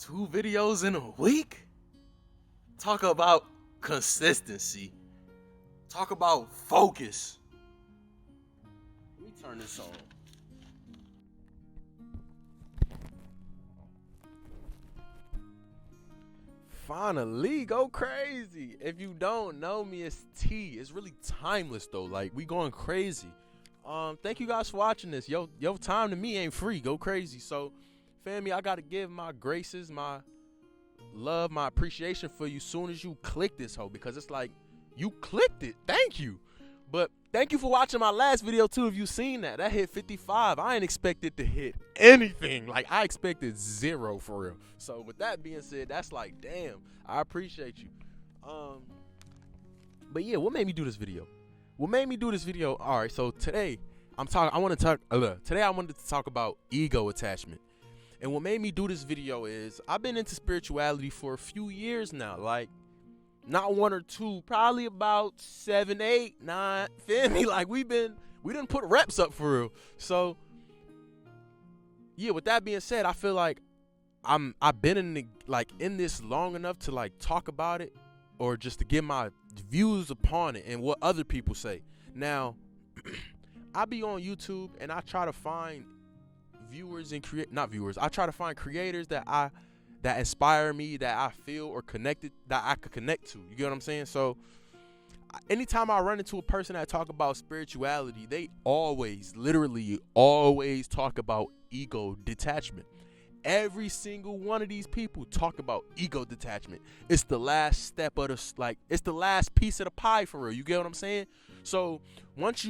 2 videos in a week? Talk about consistency. Talk about focus. Let me turn this on. Finally, go crazy. If you don't know me, it's T. It's really timeless though. Like, we going crazy. Thank you guys for watching this. Yo, time to me ain't free. Go crazy. So, family, I gotta give my graces, my love, my appreciation for you soon as you click this hoe, because it's like you clicked it. Thank you. But thank you for watching my last video too. If you seen that hit 55. I ain't expected to hit anything. Like, I expected 0 for real. So with that being said, that's like, damn, I appreciate you. But yeah, what made me do this video? All right, so today I wanted to talk about ego attachment. And what made me do this video is I've been into spirituality for a few years now. Like, not 1 or 2, probably about 7, 8, 9. Feel me? Like, we done put reps up for real. So yeah, with that being said, I feel like I've been in this long enough to like talk about it, or just to get my views upon it and what other people say. Now, I be on YouTube and I try to find I try to find creators that inspire me, that I feel or connected, that I could connect to. You get what I'm saying? So anytime I run into a person that talk about spirituality, they literally always talk about ego detachment. Every single one of these people talk about ego detachment. It's the last step of it's the last piece of the pie for real. You get what I'm saying? So if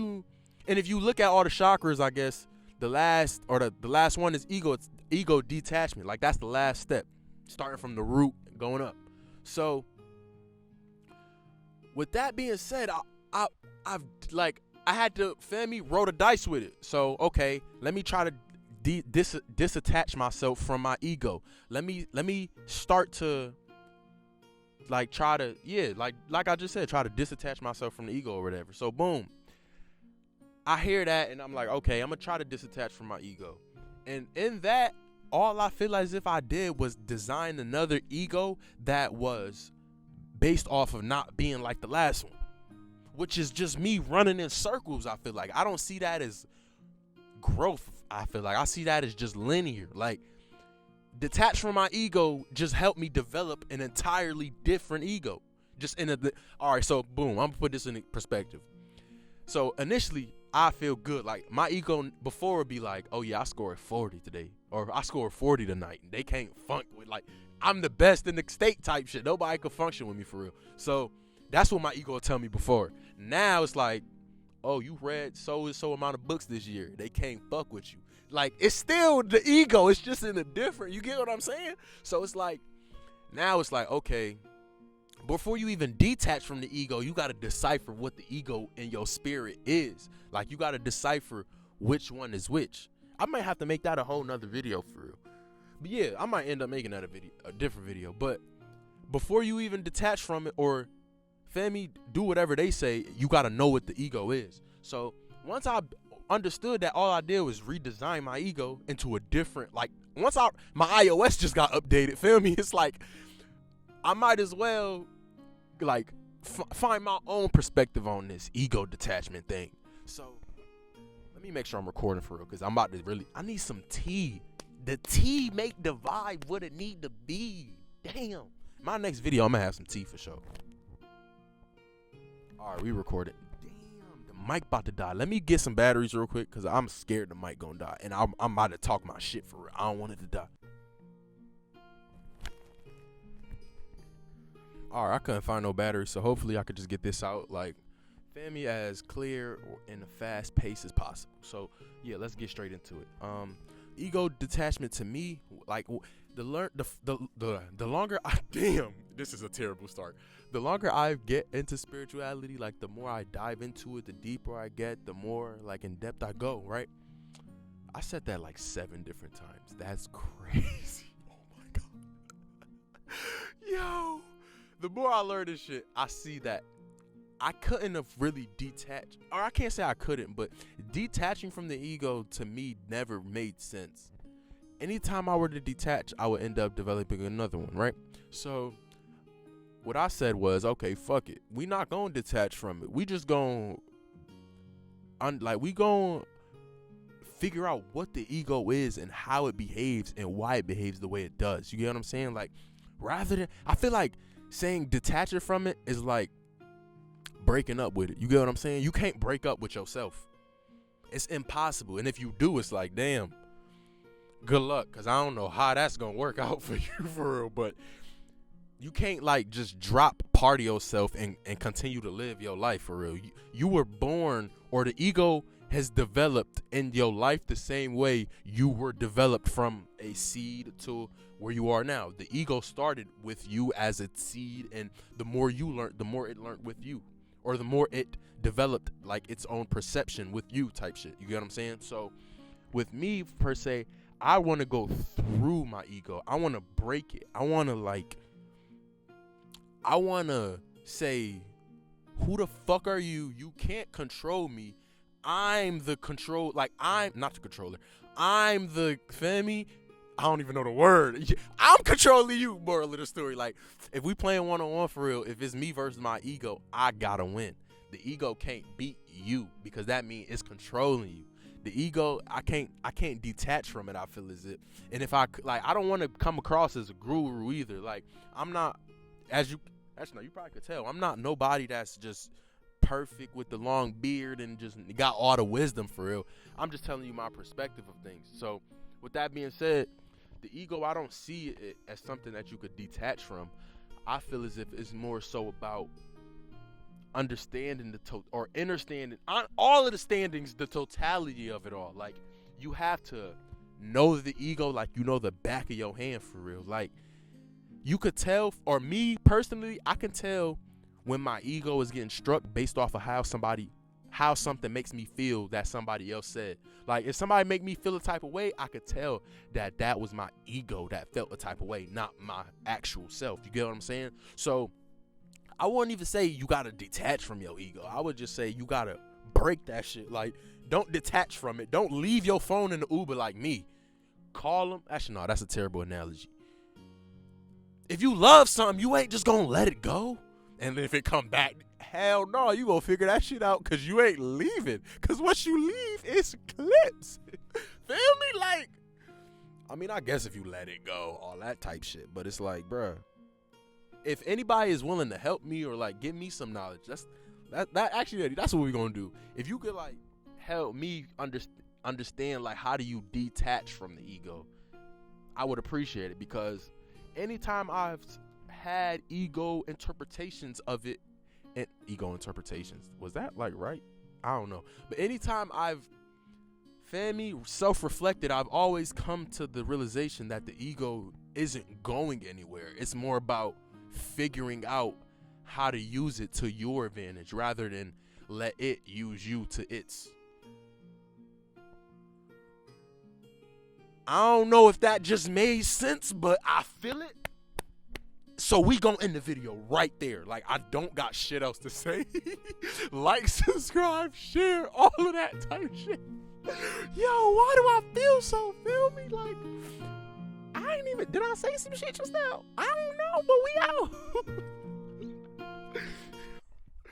you look at all the chakras, I guess the last one is ego detachment. Like, that's the last step, starting from the root going up. So with that being said, I had to, family, roll the dice with it. So okay, let me try to disattach myself from my ego. Let me start to try to I just said, try to disattach myself from the ego or whatever. So boom, I hear that and I'm like, okay, I'm gonna try to disattach from my ego. And in that, all I feel as if I did was design another ego that was based off of not being like the last one, which is just me running in circles. I feel like I don't see that as growth. I feel like I see that as just linear. Like, detached from my ego just helped me develop an entirely different ego. All right, so boom, I'm gonna put this in perspective. So initially, I feel good. Like, my ego before would be like, oh yeah, I scored 40 today, or I scored 40 tonight, and they can't funk with, like, I'm the best in the state type shit. Nobody could function with me for real. So that's what my ego would tell me before. Now it's like, oh, you read so and so amount of books this year, they can't fuck with you. Like, it's still the ego, it's just in a different, you get what I'm saying? So it's like, now it's like, okay, before you even detach from the ego, you got to decipher what the ego in your spirit is. Like, you got to decipher which one is which. I might have to make that a whole nother video for real. But yeah, I might end up making that a different video. But before you even detach from it, or family, do whatever they say, you got to know what the ego is. So once I understood that, all I did was redesign my ego into a different, my iOS just got updated, feel me? It's like, I might as well find my own perspective on this ego detachment thing. So let me make sure I'm recording for real, because I'm about to I need some tea. The tea make the vibe what it need to be. Damn. My next video, I'm gonna have some tea for sure. All right, we recorded. Damn, the mic about to die. Let me get some batteries real quick, because I'm scared the mic gonna die. And I'm about to talk my shit for real. I don't want it to die. All right, I couldn't find no batteries, so hopefully I could just get this out, family, as clear and fast pace as possible. So yeah, let's get straight into it. Ego detachment to me, the longer I this is a terrible start. The longer I get into spirituality, the more I dive into it, the deeper I get, the more in depth I go, right? I said that 7 different times. That's crazy. Oh my god. Yo, the more I learn this shit, I see that I couldn't have really detached, or I can't say I couldn't, but detaching from the ego to me never made sense. anytime I were to detach, I would end up developing another one, right? So what I said was, okay, fuck it. We not gonna detach from it. We just gonna we gonna figure out what the ego is and how it behaves and why it behaves the way it does. You get what I'm saying? Like, rather than, I feel like saying detach it from it is like breaking up with it. You get what I'm saying? You can't break up with yourself. It's impossible. And if you do, it's like, damn, good luck, because I don't know how that's gonna work out for you for real. But you can't like just drop part of yourself and continue to live your life for real. You were born, or the ego has developed in your life the same way you were developed from a seed to where you are now. The ego started with you as a seed, and the more you learned, the more it learned with you, or the more it developed like its own perception with you type shit. You get what I'm saying? So with me per se, I want to go through my ego. I want to break it. I want to say, who the fuck are you? You can't control me. I'm the control, like, I'm not the controller. I'm the, feel me? I don't even know the word. I'm controlling you, moral of the story. Like, if we playing one-on-one for real, if it's me versus my ego, I gotta win. The ego can't beat you, because that means it's controlling you. The ego, I can't detach from it, I feel as if. And if I don't want to come across as a guru either. Like, I'm not, you probably could tell, I'm not nobody that's just perfect with the long beard and just got all the wisdom for real. I'm just telling you my perspective of things. So with that being said, the ego, I don't see it as something that you could detach from. I feel as if it's more so about understanding understanding all of the standings, the totality of it all. Like, you have to know the ego like you know the back of your hand for real. Like, you could tell, or me personally, I can tell when my ego is getting struck based off of how something makes me feel that somebody else said. Like, if somebody make me feel a type of way, I could tell that was my ego that felt a type of way, not my actual self. You get what I'm saying? So I wouldn't even say you gotta detach from your ego. I would just say you gotta break that shit. Like, don't detach from it. Don't leave your phone in the Uber like me. Call them. Actually, no, that's a terrible analogy. If you love something, you ain't just gonna let it go. And then if it come back, hell no, you gonna figure that shit out, because you ain't leaving. Because once you leave, it's clips. Feel me? Like, I mean, I guess if you let it go, all that type shit. But it's like, bruh, if anybody is willing to help me or like give me some knowledge, that's what we're gonna do. If you could like help me understand like how do you detach from the ego, I would appreciate it, because anytime I've had ego interpretations of it, and ego interpretations, was that like right? I don't know. But anytime I've self-reflected, I've always come to the realization that the ego isn't going anywhere. It's more about figuring out how to use it to your advantage rather than let it use you to its. I don't know if that just made sense, but I feel it. So we gonna end the video right there. Like, I don't got shit else to say. Like, subscribe, share, all of that type shit. Yo, why do I feel so, feel me? Like, I ain't even, did I say some shit just now? I don't know, but we out.